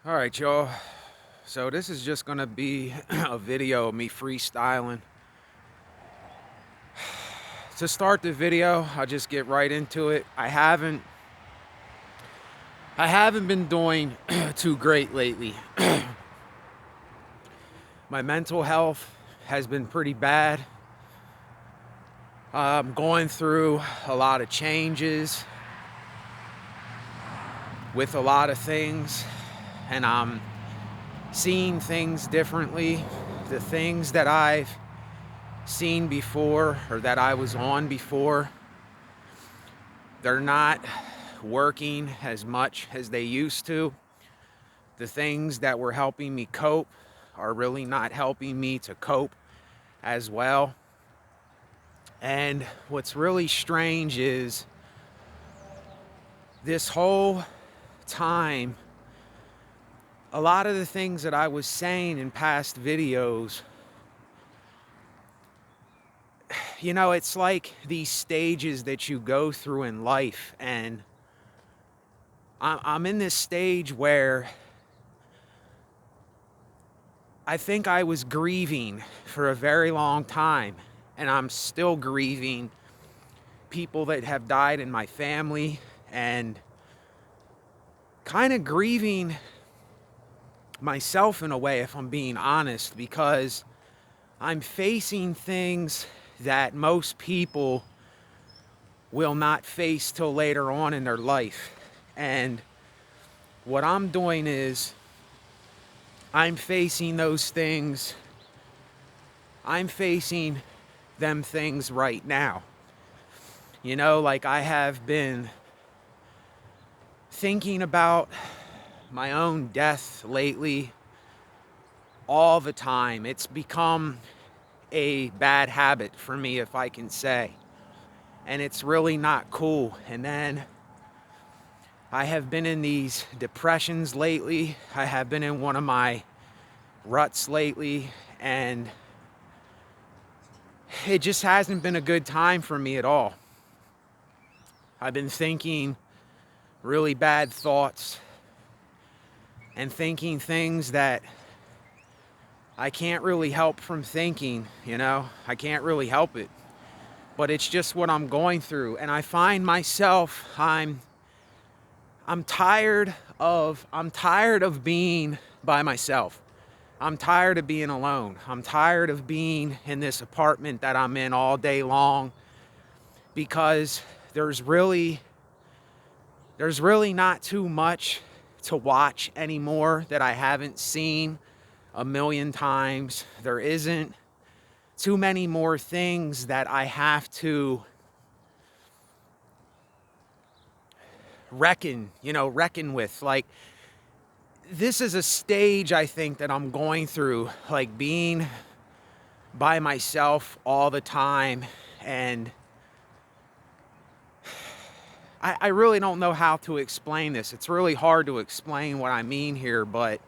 All right, y'all. So this is just gonna be a video of me freestyling. To start the video, I'll just get right into it. I haven't been doing too great lately. My mental health has been pretty bad. I'm going through a lot of changes with a lot of things, and I'm seeing things differently. The things that I've seen before or that I was on before, they're not working as much as they used to. The things that were helping me cope are really not helping me to cope as well. And what's really strange is this whole time, a lot of the things that I was saying in past videos, it's like these stages that you go through in life. And I'm in this stage where I think I was grieving for a very long time, and I'm still grieving people that have died in my family, and kind of grieving myself in a way, if I'm being honest, because I'm facing things that most people will not face till later on in their life. And what I'm doing is I'm facing those things. I'm facing them things right now. Like I have been thinking about my own death lately all the time. It's become a bad habit for me, if I can say. And it's really not cool. And then I have been in these depressions lately. I have been in one of my ruts lately, and it just hasn't been a good time for me at all. I've been thinking really bad thoughts and thinking things that I can't really help from thinking, I can't really help it. But it's just what I'm going through, and I find myself I'm tired of being by myself. I'm tired of being alone. I'm tired of being in this apartment that I'm in all day long, because there's really not too much to watch anymore that I haven't seen a million times. There isn't too many more things that I have to reckon with. Like, this is a stage, I think, that I'm going through, like being by myself all the time. And I really don't know how to explain this. It's really hard to explain what I mean here, but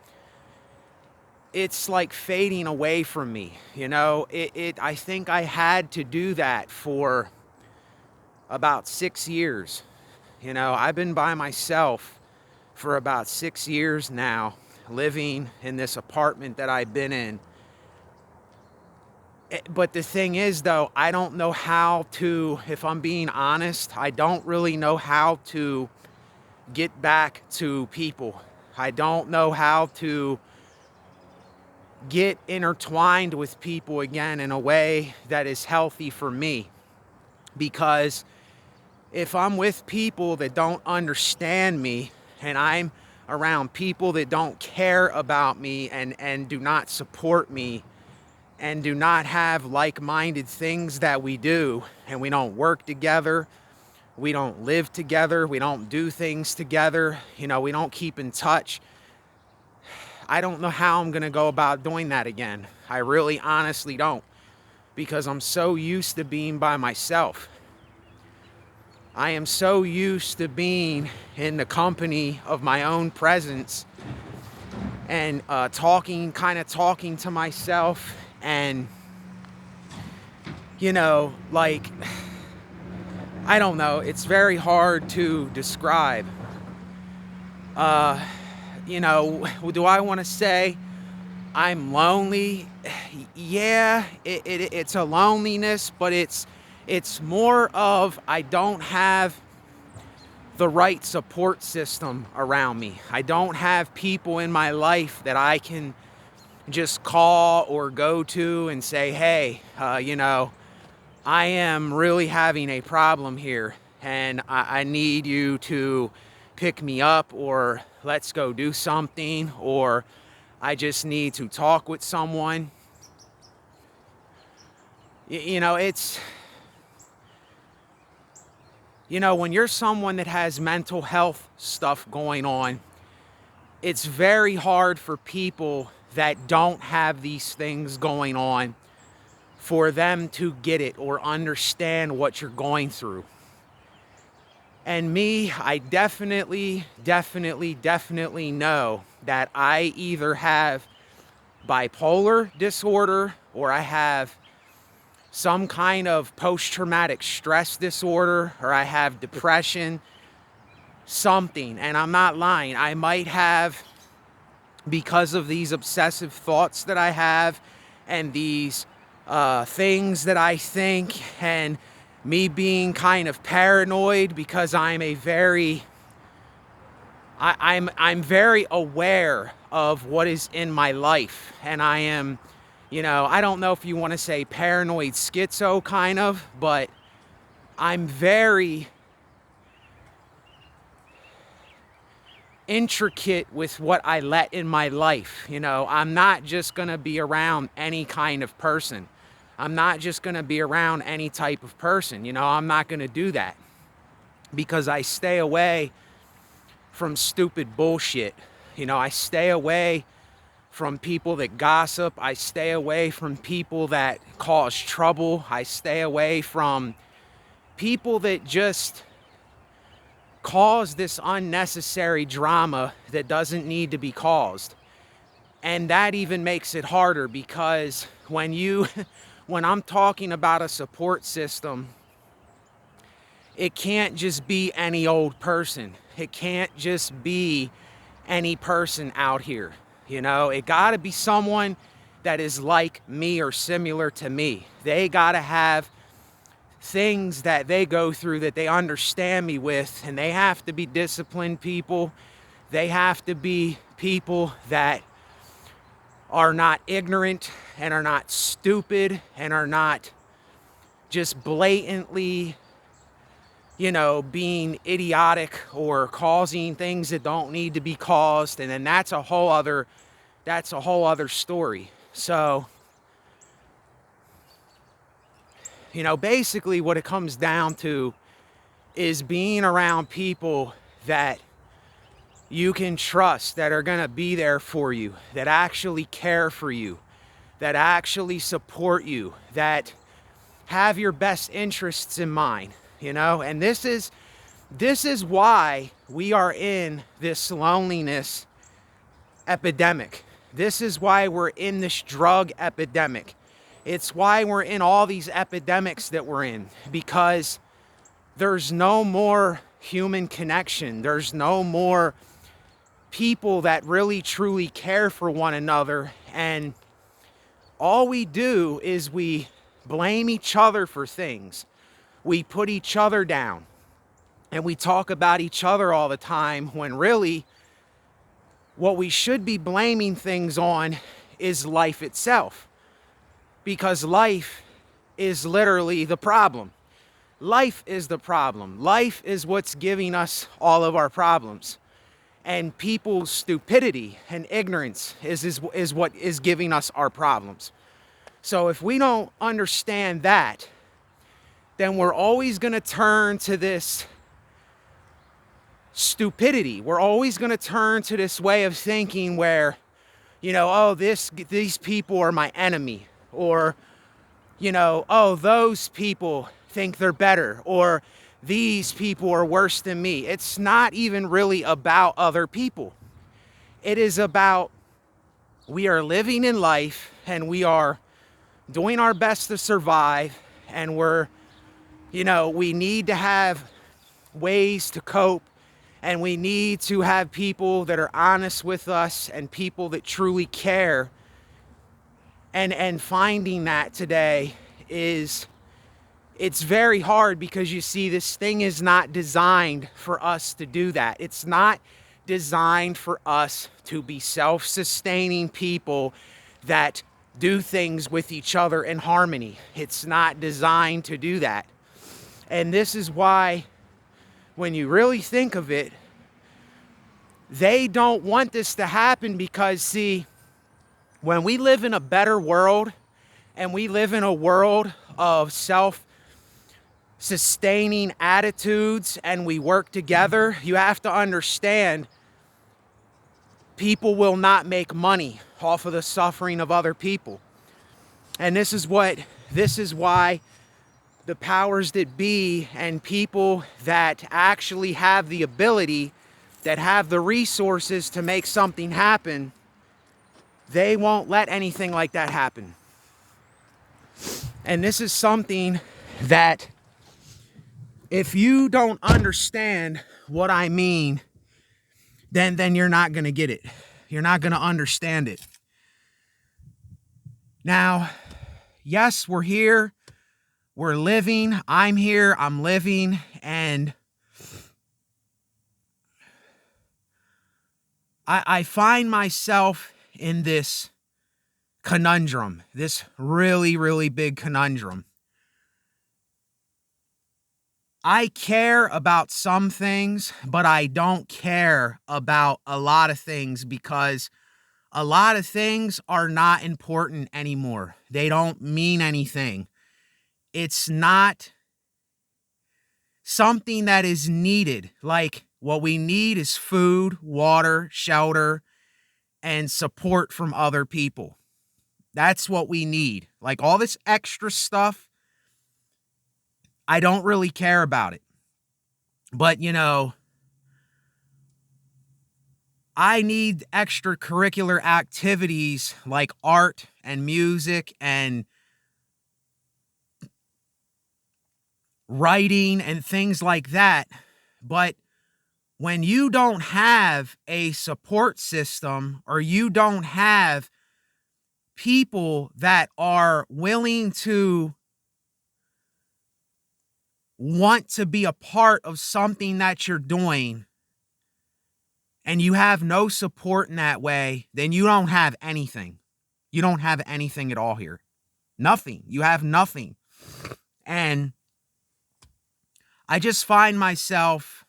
it's like fading away from me. I think I had to do that for about 6 years. I've been by myself for about 6 years now, living in this apartment that I've been in. But the thing is, though, I don't know how to, if I'm being honest, I don't really know how to get back to people. I don't know how to get intertwined with people again in a way that is healthy for me. Because if I'm with people that don't understand me, and I'm around people that don't care about me and do not support me, and do not have like-minded things that we do, and we don't work together, we don't live together, we don't do things together, we don't keep in touch, I don't know how I'm going to go about doing that again. I really honestly don't, because I'm so used to being by myself. I am so used to being in the company of my own presence, and talking to myself, and like, I don't know, it's very hard to describe. Do I want to say I'm lonely? Yeah, it's a loneliness, but it's more of I don't have the right support system around me. I don't have people in my life that I can just call or go to and say, hey, I am really having a problem here and I need you to pick me up, or let's go do something, or I just need to talk with someone. It's, when you're someone that has mental health stuff going on, it's very hard for people that don't have these things going on for them to get it or understand what you're going through. And me, I definitely know that I either have bipolar disorder or I have some kind of post-traumatic stress disorder, or I have depression, something. And I'm not lying. I might have, because of these obsessive thoughts that I have and these things that I think, and me being kind of paranoid because I'm very aware of what is in my life, and I am, I don't know if you want to say paranoid schizo kind of, but I'm very intricate with what I let in my life. I'm not just going to be around any kind of person. I'm not just going to be around any type of person. I'm not going to do that because I stay away from stupid bullshit. I stay away from people that gossip. I stay away from people that cause trouble. I stay away from people that just cause this unnecessary drama that doesn't need to be caused. And that even makes it harder because when I'm talking about a support system, it can't just be any old person. It can't just be any person out here. It gotta be someone that is like me or similar to me. They gotta have things that they go through that they understand me with, and they have to be disciplined people. They have to be people that are not ignorant and are not stupid and are not just blatantly, being idiotic or causing things that don't need to be caused. And then that's a whole other story. So, basically what it comes down to is being around people that you can trust, that are going to be there for you, that actually care for you, that actually support you, that have your best interests in mind, and this is why we are in this loneliness epidemic. This is why we're in this drug epidemic. It's why we're in all these epidemics that we're in, because there's no more human connection. There's no more people that really truly care for one another, and all we do is we blame each other for things. We put each other down and we talk about each other all the time, when really what we should be blaming things on is life itself, because life is literally the problem. Life is the problem. Life is what's giving us all of our problems. And people's stupidity and ignorance is what is giving us our problems. So if we don't understand that, then we're always going to turn to this stupidity. We're always going to turn to this way of thinking where, these people are my enemy, or, those people think they're better, or these people are worse than me. It's not even really about other people. It is about, we are living in life and we are doing our best to survive, and we need to have ways to cope And we need to have people that are honest with us and people that truly care. And finding that today it's very hard, because you see, this thing is not designed for us to do that. It's not designed for us to be self-sustaining people that do things with each other in harmony. It's not designed to do that. And this is why, when you really think of it, they don't want this to happen, because, see, when we live in a better world and we live in a world of self-sustaining attitudes and we work together, you have to understand people will not make money off of the suffering of other people. And this is why the powers that be and people that actually have the ability, that have the resources to make something happen, they won't let anything like that happen. And this is something that, if you don't understand what I mean, then you're not going to get it. You're not going to understand it. Now, yes, we're here. We're living. I'm here. I'm living. And I find myself in this conundrum, this really, really big conundrum. I care about some things, but I don't care about a lot of things, because a lot of things are not important anymore. They don't mean anything. It's not something that is needed. Like, what we need is food, water, shelter, and support from other people. That's what we need. Like, all this extra stuff, I don't really care about it. But, I need extracurricular activities like art and music and writing and things like that. But when you don't have a support system, or you don't have people that are willing to want to be a part of something that you're doing, and you have no support in that way, then you don't have anything. You don't have anything at all here. Nothing. You have nothing. And I just find myself,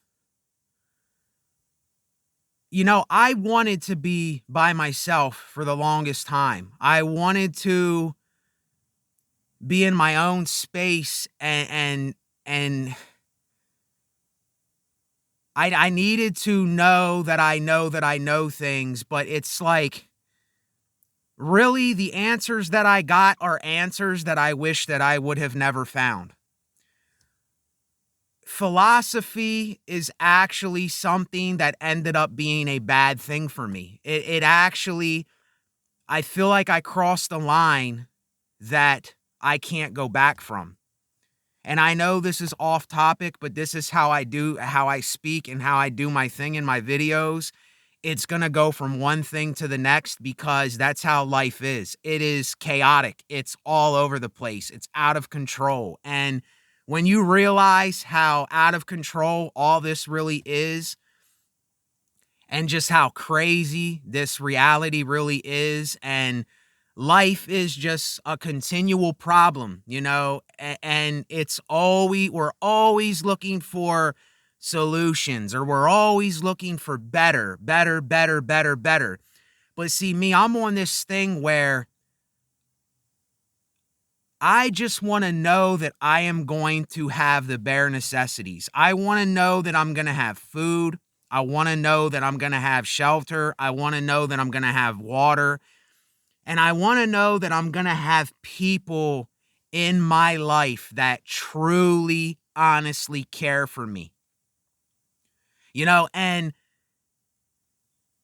I wanted to be by myself for the longest time. I wanted to be in my own space, and I needed to know that I know things, but it's like, really, the answers that I got are answers that I wish that I would have never found. Philosophy is actually something that ended up being a bad thing for me. It actually, I feel like I crossed a line that I can't go back from. And I know this is off topic, but this is how I speak and how I do my thing in my videos. It's going to go from one thing to the next, because that's how life is. It is chaotic. It's all over the place. It's out of control. And when you realize how out of control all this really is, and just how crazy this reality really is, and life is just a continual problem, and we're always looking for solutions, or we're always looking for better. But see, me, I'm on this thing where I just want to know that I am going to have the bare necessities. I want to know that I'm going to have food. I want to know that I'm going to have shelter. I want to know that I'm going to have water. And I want to know that I'm going to have people in my life that truly, honestly care for me. And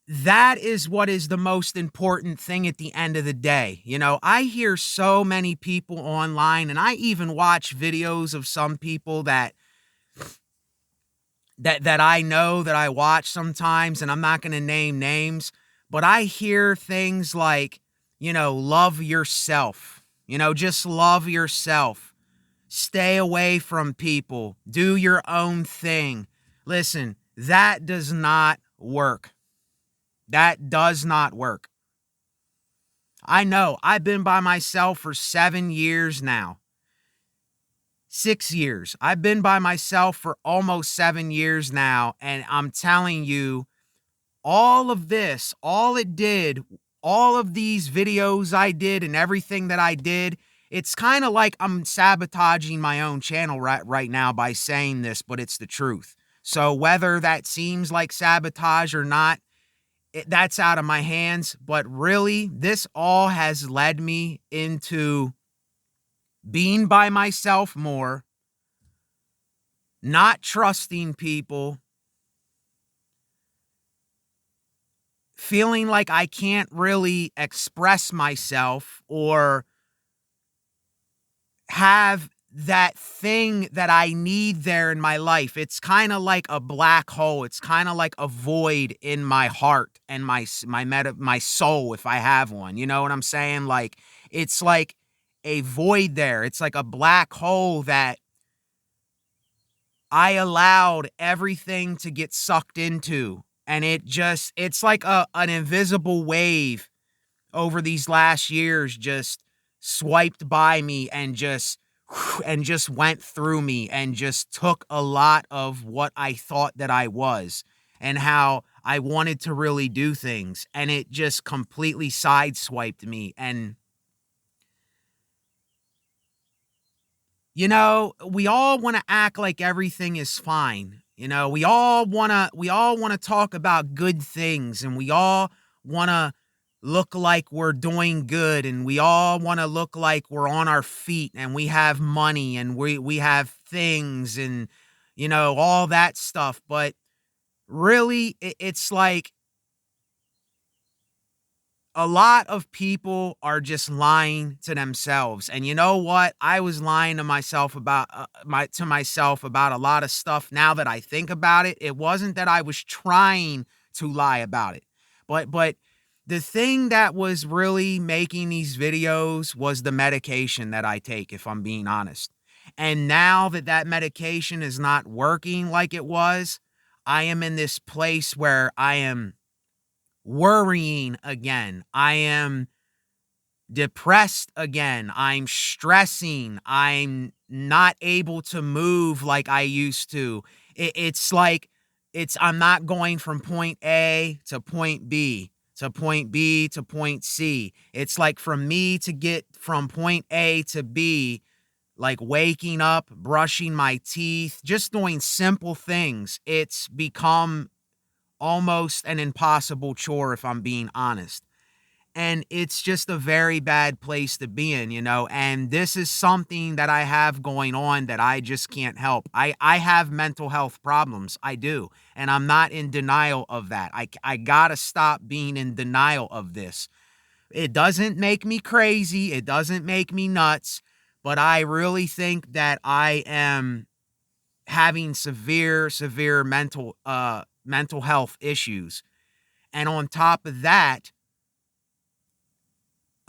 that is what is the most important thing at the end of the day. I hear so many people online, and I even watch videos of some people that that I know, that I watch sometimes, and I'm not going to name names, but I hear things like, love yourself, just love yourself. Stay away from people. Do your own thing. Listen, that does not work. That does not work. I know I've been by myself for 7 years now. 6 years. I've been by myself for almost 7 years now. And I'm telling you, all of this, all it did, all of these videos I did and everything that I did, it's kind of like I'm sabotaging my own channel right now by saying this, but it's the truth. So whether that seems like sabotage or not, that's out of my hands. But really, this all has led me into being by myself more, not trusting people, feeling like I can't really express myself or have that thing that I need there in my life. It's kind of like a black hole. It's kind of like a void in my heart and my soul, if I have one. You know what I'm saying? Like, it's like a void there. It's like a black hole that I allowed everything to get sucked into. And it's like an invisible wave over these last years just swiped by me and just went through me and just took a lot of what I thought that I was and how I wanted to really do things. And it just completely sideswiped me. And we all want to act like everything is fine. We all want to talk about good things, and we all want to look like we're doing good, and we all want to look like we're on our feet and we have money and we have things and all that stuff. But really, it's like a lot of people are just lying to themselves. And you know what? I was lying to myself about myself about a lot of stuff. Now that I think about it, it wasn't that I was trying to lie about it. But the thing that was really making these videos was the medication that I take, if I'm being honest. And now that medication is not working like it was, I am in this place where I am worrying again. I am depressed again. I'm stressing. I'm not able to move like I used to. It's like I'm not going from point A to point B to point B to point C. It's like for me to get from point A to B, like waking up, brushing my teeth, just doing simple things, it's become almost an impossible chore, if I'm being honest. And it's just a very bad place to be in, and this is something that I have going on that I just can't help. I have mental health problems. I do. And I'm not in denial of that. I gotta stop being in denial of this. It doesn't make me crazy. It doesn't make me nuts. But I really think that I am having severe mental health issues. And on top of that,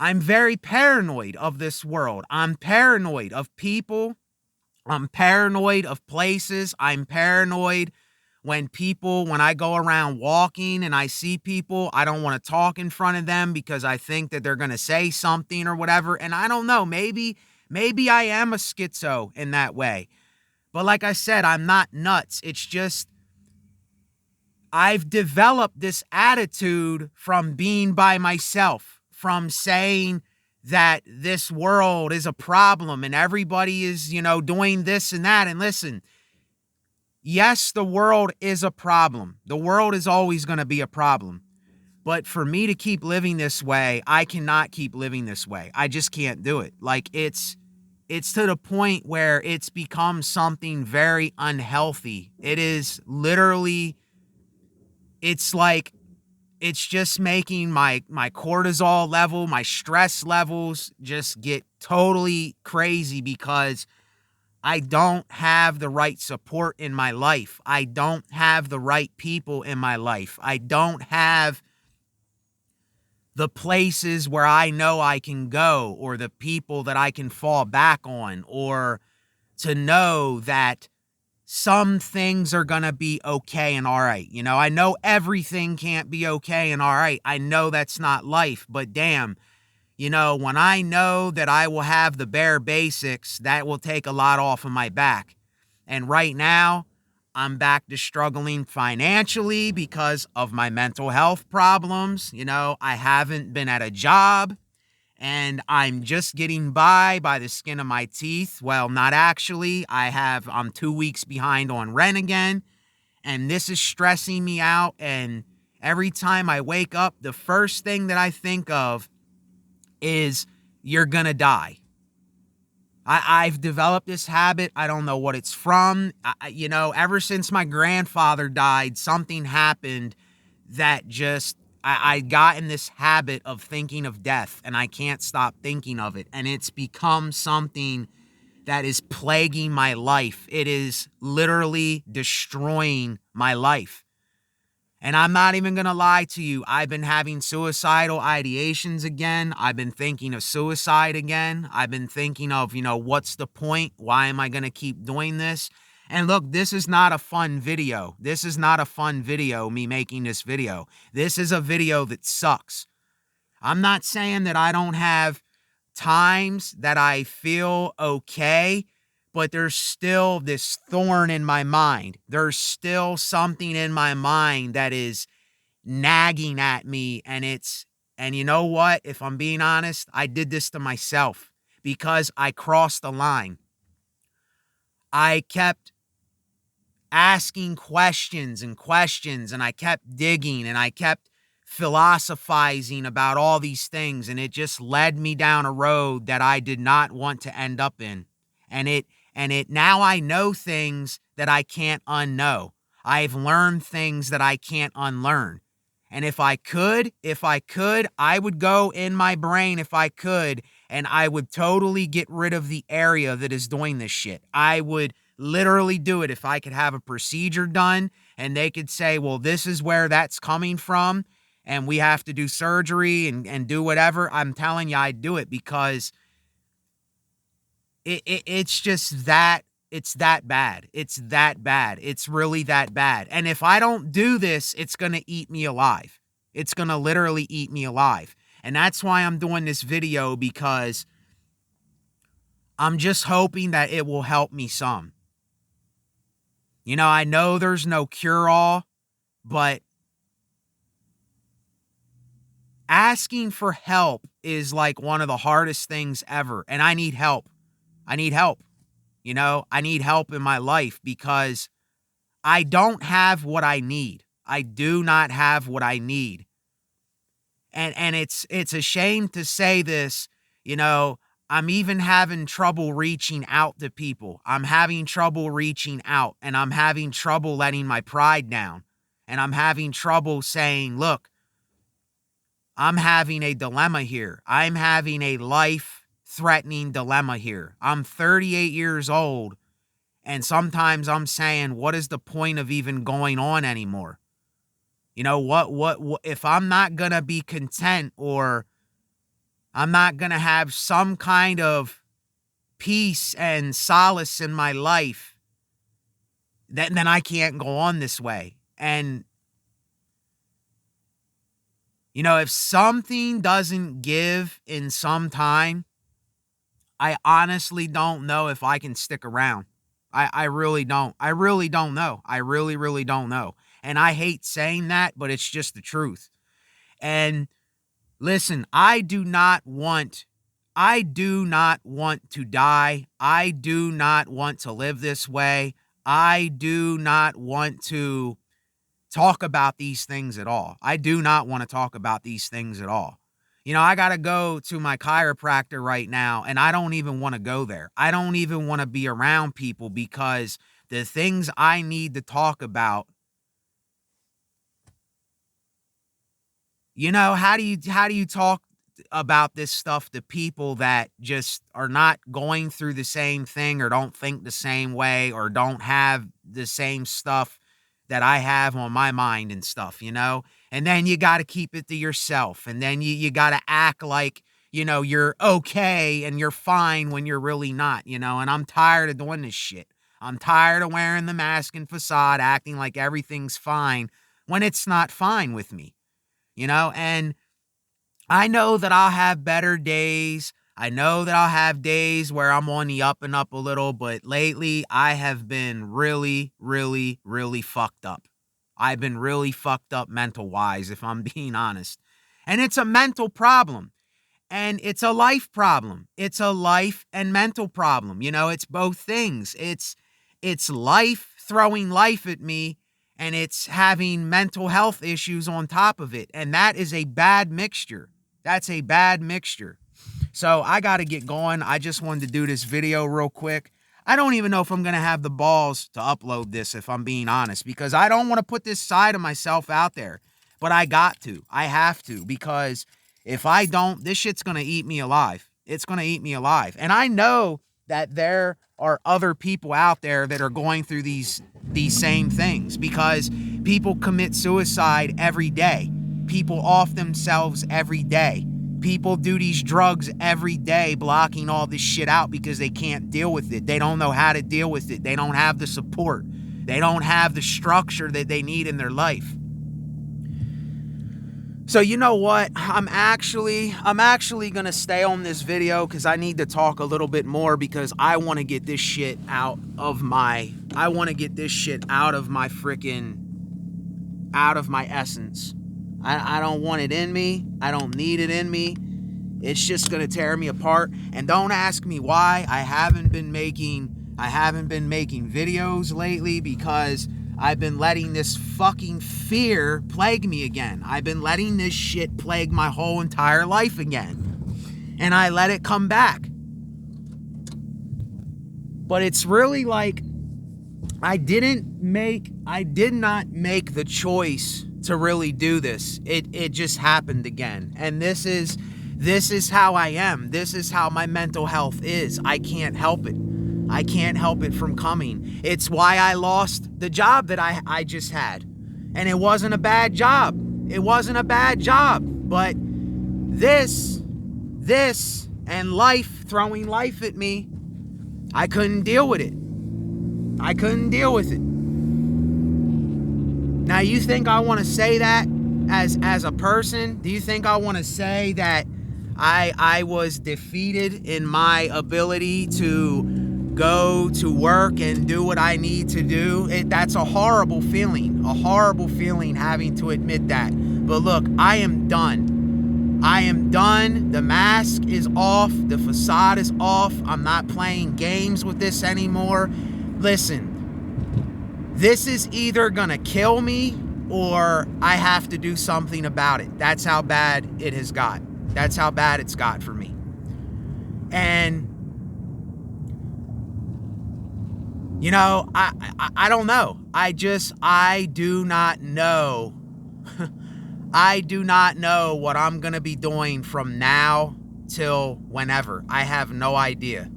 I'm very paranoid of this world. I'm paranoid of people. I'm paranoid of places. I'm paranoid when I go around walking and I see people, I don't want to talk in front of them because I think that they're going to say something or whatever. And I don't know, maybe I am a schizo in that way. But like I said, I'm not nuts. It's just I've developed this attitude from being by myself, from saying that this world is a problem and everybody is, doing this and that. And listen, yes, the world is a problem. The world is always going to be a problem. But for me to keep living this way, I cannot keep living this way. I just can't do it. Like it's to the point where it's become something very unhealthy. It is literally, it's like, it's just making my cortisol level, my stress levels just get totally crazy because I don't have the right support in my life. I don't have the right people in my life. I don't have the places where I know I can go, or the people that I can fall back on, or to know that some things are going to be okay and all right. You know, I know everything can't be okay and all right. I know that's not life, but damn, you know, when I know that I will have the bare basics, that will take a lot off of my back. And right now, I'm back to struggling financially because of my mental health problems. You know, I haven't been at a job, and I'm just getting by the skin of my teeth. Well, not actually. I'm 2 weeks behind on rent again, and this is stressing me out. And every time I wake up, the first thing that I think of is, you're gonna die. I've developed this habit. I don't know what it's from. You know, ever since my grandfather died, something happened that just, I got in this habit of thinking of death, and I can't stop thinking of it. And it's become something that is plaguing my life. It is literally destroying my life. And I'm not even going to lie to you. I've been having suicidal ideations again. I've been thinking of suicide again. I've been thinking of, you know, what's the point? Why am I going to keep doing this? And look, this is not a fun video. This is not a fun video, me making this video. This is a video that sucks. I'm not saying that I don't have times that I feel okay, but there's still this thorn in my mind. There's still something in my mind that is nagging at me. And you know what? If I'm being honest, I did this to myself because I crossed the line. I kept asking questions and questions, and I kept digging, and I kept philosophizing about all these things, and it just led me down a road that I did not want to end up in. And it now I know things that I can't unknow. I've learned things that I can't unlearn. And if I could, I would go in my brain, if I could, and I would totally get rid of the area that is doing this shit. I would literally do it if I could have a procedure done and they could say, well, this is where that's coming from, and we have to do surgery and do whatever. I'm telling you, I'd do it, because it's just that, it's that bad. It's that bad. It's really that bad. And if I don't do this, it's going to eat me alive. It's going to literally eat me alive. And that's why I'm doing this video, because I'm just hoping that it will help me some. You know, I know there's no cure-all, but asking for help is like one of the hardest things ever. And I need help. I need help. You know, I need help in my life, because I don't have what I need. I do not have what I need. And it's a shame to say this, you know, I'm even having trouble reaching out to people. I'm having trouble reaching out, and I'm having trouble letting my pride down. And I'm having trouble saying, look, I'm having a dilemma here. I'm having a life-threatening dilemma here. I'm 38 years old, and sometimes I'm saying, what is the point of even going on anymore? You know, what if I'm not going to be content, or I'm not going to have some kind of peace and solace in my life, then I can't go on this way. And, you know, if something doesn't give in some time, I honestly don't know if I can stick around. I really don't. I really don't know. I really, really don't know. And I hate saying that, but it's just the truth. And listen, I do not want to die. I do not want to live this way. I do not want to talk about these things at all. I do not want to talk about these things at all. You know, I got to go to my chiropractor right now, and I don't even want to go there. I don't even want to be around people, because the things I need to talk about, you know, how do you talk about this stuff to people that just are not going through the same thing or don't think the same way or don't have the same stuff that I have on my mind and stuff, you know? And then you got to keep it to yourself. And then you got to act like, you know, you're okay and you're fine when you're really not, you know? And I'm tired of doing this shit. I'm tired of wearing the mask and facade, acting like everything's fine when it's not fine with me, you know? And I know that I'll have better days. I know that I'll have days where I'm on the up and up a little, but lately I have been really, really, really fucked up. I've been really fucked up mental-wise, if I'm being honest. And it's a mental problem. And it's a life problem. It's a life and mental problem. You know, it's both things. It's life throwing life at me, and it's having mental health issues on top of it. And that is a bad mixture. That's a bad mixture. So I got to get going. I just wanted to do this video real quick. I don't even know if I'm going to have the balls to upload this, if I'm being honest, because I don't want to put this side of myself out there. But I got to. I have to, because if I don't, this shit's going to eat me alive. It's going to eat me alive. And I know that there are other people out there that are going through these same things, because people commit suicide every day. People off themselves every day. People do these drugs every day, blocking all this shit out because they can't deal with it. They don't know how to deal with it. They don't have the support. They don't have the structure that they need in their life. So you know what? I'm actually going to stay on this video because I need to talk a little bit more, because I want to get this shit out of my essence. I don't want it in me. I don't need it in me. It's just going to tear me apart. And don't ask me why I haven't been making videos lately, because I've been letting this fucking fear plague me again. I've been letting this shit plague my whole entire life again. And I let it come back. But it's really like I did not make the choice to really do this. It just happened again. And this is how I am. This is how my mental health is. I can't help it. I can't help it from coming. It's why I lost the job that I just had. And it wasn't a bad job. It wasn't a bad job. But this and life throwing life at me, I couldn't deal with it. I couldn't deal with it. Now, you think I want to say that as a person? Do you think I want to say that I was defeated in my ability to go to work and do what I need to do? That's a horrible feeling having to admit that. But look, I am done. I am done. The mask is off. The facade is off. I'm not playing games with this anymore. Listen, this is either gonna kill me or I have to do something about it. That's how bad it has got. That's how bad it's got for me. And you know, I don't know. I do not know. I do not know what I'm going to be doing from now till whenever. I have no idea.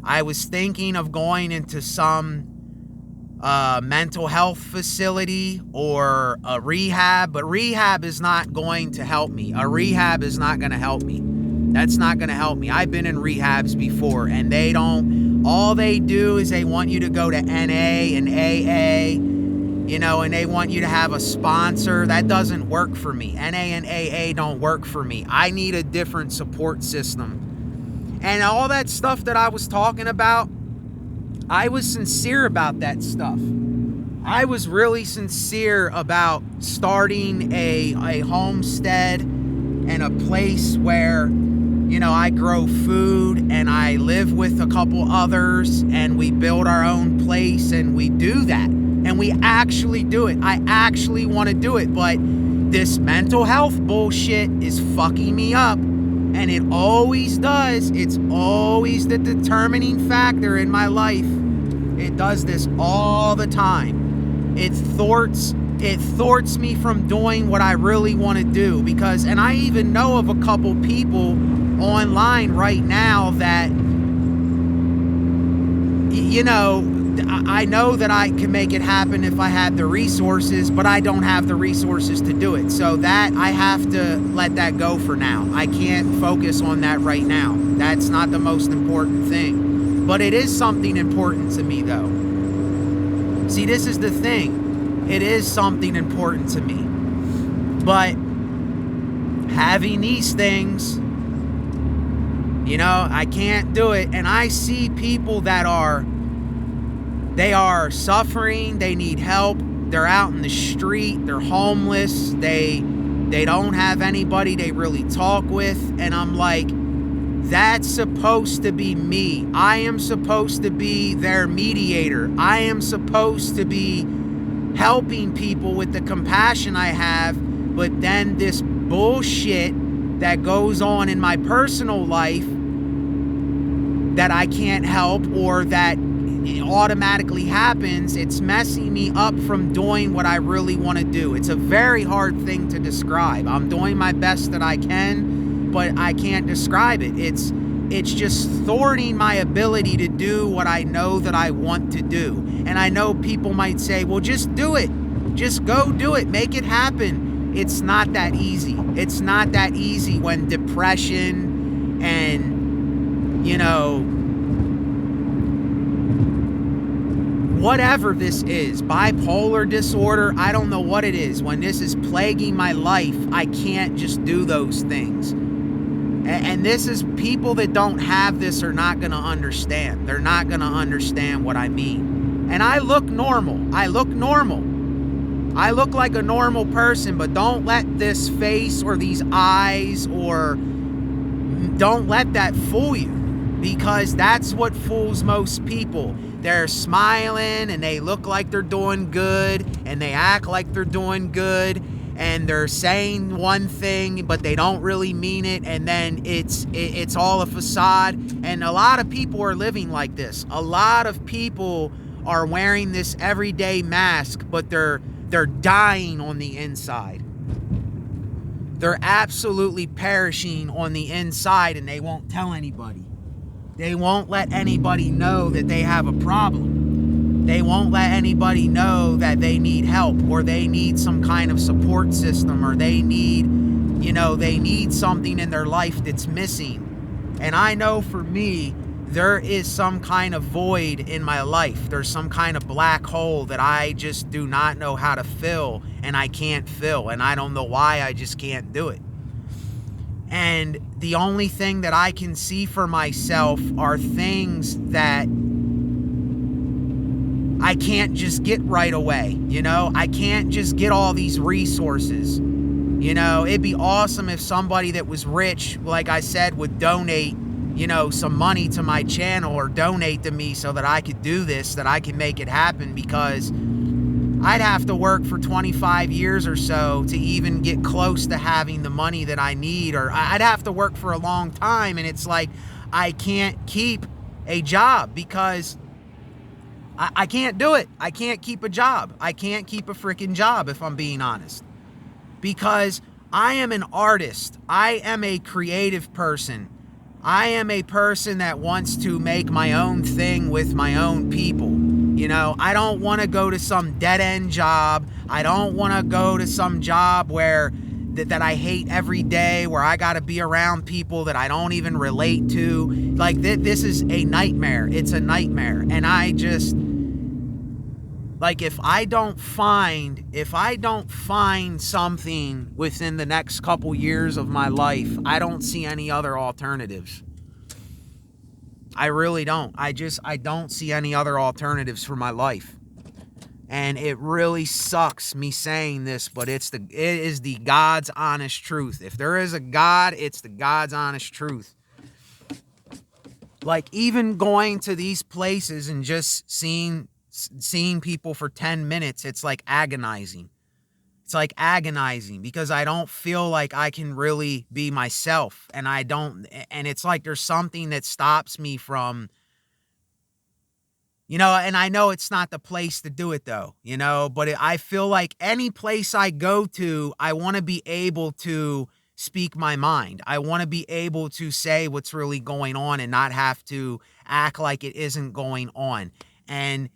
I was thinking of going into some mental health facility or a rehab, but rehab is not going to help me. A rehab is not going to help me. That's not going to help me. I've been in rehabs before, and all they do is they want you to go to NA and AA, you know, and they want you to have a sponsor. That doesn't work for me. NA and AA don't work for me. I need a different support system. And all that stuff that I was talking about, I was sincere about that stuff. I was really sincere about starting a homestead and a place where, you know, I grow food and I live with a couple others and we build our own place and we do that. And we actually do it. I actually want to do it. But this mental health bullshit is fucking me up. And it always does. It's always the determining factor in my life. It does this all the time. It thwarts it thwarts me from doing what I really want to do. Because, and I even know of a couple people online right now that, you know, I know that I can make it happen if I had the resources, but I don't have the resources to do it. So that I have to let that go for now. I can't focus on that right now. That's not the most important thing. But it is something important to me, though. See, this is the thing. It is something important to me. But having these things, you know, I can't do it. And I see people that they are suffering, they need help, they're out in the street, they're homeless, they don't have anybody they really talk with, and I'm like, that's supposed to be me. I am supposed to be their mediator. I am supposed to be helping people with the compassion I have, but then this bullshit that goes on in my personal life that I can't help, or that it automatically happens, it's messing me up from doing what I really want to do. It's a very hard thing to describe. I'm doing my best that I can, but I can't describe it. It's just thwarting my ability to do what I know that I want to do. And I know people might say, well, just do it. Just go do it. Make it happen. It's not that easy. It's not that easy when depression and, you know, whatever this is, bipolar disorder, I don't know what it is. When this is plaguing my life, I can't just do those things. And this is, people that don't have this are not going to understand. They're not going to understand what I mean. And I look normal. I look normal. I look like a normal person, but don't let this face or these eyes, or don't let that fool you, because that's what fools most people. They're smiling and they look like they're doing good and they act like they're doing good and they're saying one thing but they don't really mean it, and then it's all a facade. And a lot of people are living like this. A lot of people are wearing this everyday mask, but they're dying on the inside. They're absolutely perishing on the inside, and they won't tell anybody. They won't let anybody know that they have a problem. They won't let anybody know that they need help, or they need some kind of support system, or they need, you know, they need something in their life that's missing. And I know for me, there is some kind of void in my life. There's some kind of black hole that I just do not know how to fill, and I can't fill, and I don't know why, I just can't do it. And the only thing that I can see for myself are things that I can't just get right away. You know, I can't just get all these resources. You know, it'd be awesome if somebody that was rich, like I said, would donate, you know, some money to my channel, or donate to me so that I could do this, that I can make it happen, because I'd have to work for 25 years or so to even get close to having the money that I need, or I'd have to work for a long time. And it's like, I can't keep a job because I can't do it. I can't keep a job. I can't keep a freaking job, if I'm being honest, because I am an artist. I am a creative person. I am a person that wants to make my own thing with my own people. You know, I don't want to go to some dead-end job. I don't want to go to some job where that I hate every day, where I got to be around people that I don't even relate to. Like, this is a nightmare. It's a nightmare. And I just, like, if I don't find something within the next couple years of my life, I don't see any other alternatives. I really don't. I don't see any other alternatives for my life. And it really sucks me saying this, but it is the God's honest truth. If there is a God, it's the God's honest truth. Like, even going to these places and just seeing people for 10 minutes, it's like agonizing. It's like agonizing because I don't feel like I can really be myself, and it's like there's something that stops me from And I know it's not the place to do it though, but I feel like any place I go to, I want to be able to speak my mind. I want to be able to say what's really going on and not have to act like it isn't going on. And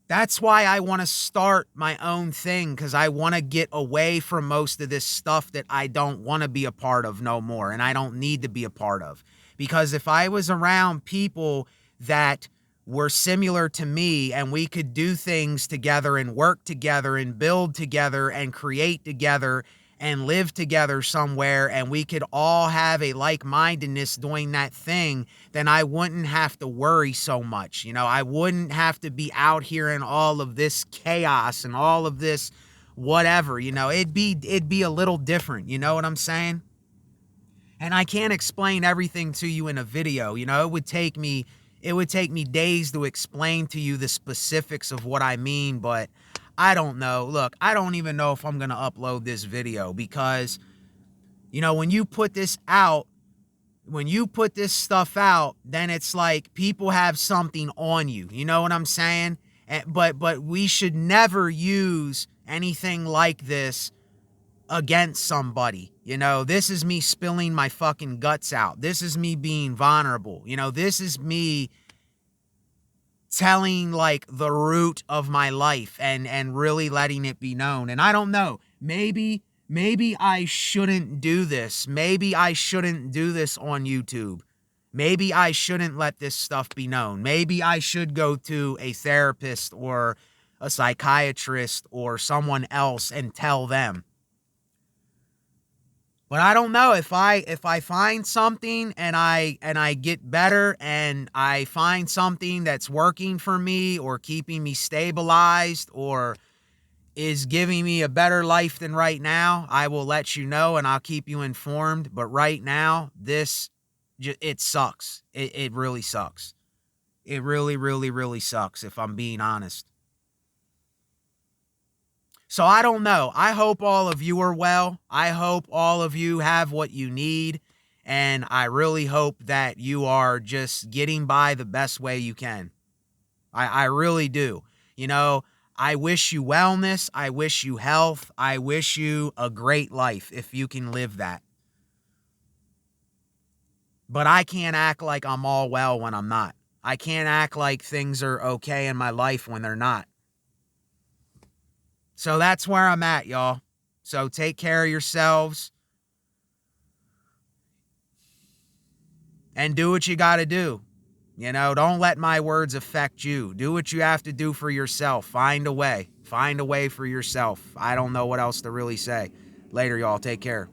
that's why I want to start my own thing, because I want to get away from most of this stuff that I don't want to be a part of no more, and I don't need to be a part of. Because if I was around people that were similar to me and we could do things together and work together and build together and create together and live together somewhere, and we could all have a like-mindedness doing that thing, then I wouldn't have to worry so much. I wouldn't have to be out here in all of this chaos and all of this whatever. It'd be a little different. You know what I'm saying? And I can't explain everything to you in a video. It would take me days to explain to you the specifics of what I mean, but I don't know. Look, I don't even know if I'm going to upload this video, because, when you put this stuff out, then it's like people have something on you. You know what I'm saying? But we should never use anything like this against somebody. This is me spilling my fucking guts out. This is me being vulnerable. This is me telling like the root of my life and really letting it be known. And I don't know, maybe I shouldn't do this. Maybe I shouldn't do this on YouTube. Maybe I shouldn't let this stuff be known. Maybe I should go to a therapist or a psychiatrist or someone else and tell them. But I don't know, if I find something and I get better and I find something that's working for me or keeping me stabilized or is giving me a better life than right now, I will let you know and I'll keep you informed. But right now, it sucks. It really sucks. It really, really, really sucks, if I'm being honest. So I don't know. I hope all of you are well. I hope all of you have what you need. And I really hope that you are just getting by the best way you can. I really do. I wish you wellness. I wish you health. I wish you a great life if you can live that. But I can't act like I'm all well when I'm not. I can't act like things are okay in my life when they're not. So that's where I'm at, y'all. So take care of yourselves and do what you got to do. Don't let my words affect you. Do what you have to do for yourself. Find a way. Find a way for yourself. I don't know what else to really say. Later, y'all. Take care.